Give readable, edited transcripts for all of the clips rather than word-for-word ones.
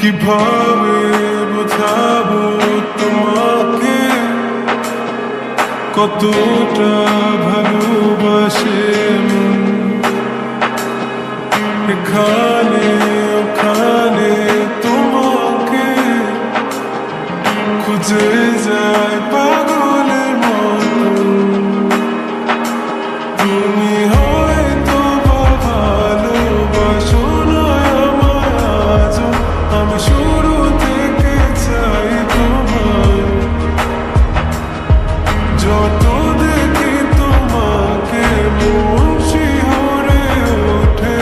কিভাবে বোঝাবো তোমাকে কতটা ভালোবাসে মন। এখানে ওখানে তোমাকে খুঁজে যায় পাগলের মতো। তুমি হয়তো বা ভালোবাসো না আমায় আজও, আমি শুরু থেকে চাই তোমায়। যত দেখি তোমাকে মন শিহরে ওঠে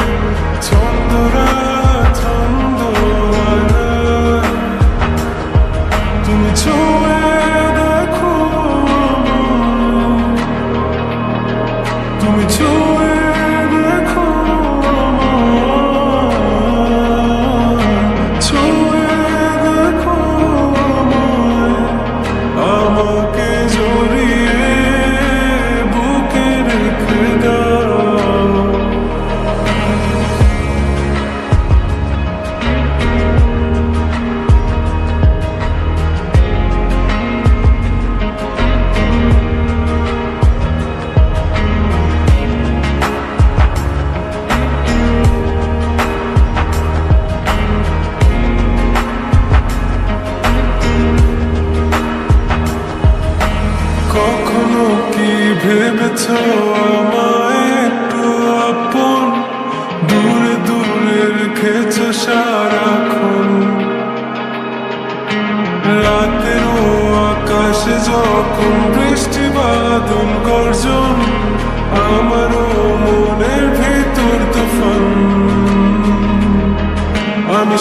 ছন্দরা ছন্দওয়ালা। তুমি ছুঁয়ে দেখো আমায়, তুমি ছুঁয়ে দেখো আমায়, ছুঁয়ে দেখো আমায়, আমাকে জড়িয়ে বুকে রেখে দাও। কখনো কি ভেবেছ আমায় একটু আপন, দূরে দূরে রেখেছ সারাক্ষণ। রাতেরও আকাশে যখন বৃষ্টি বাদল গর্জন, আমারও মনের ভিতর তুফান। আমি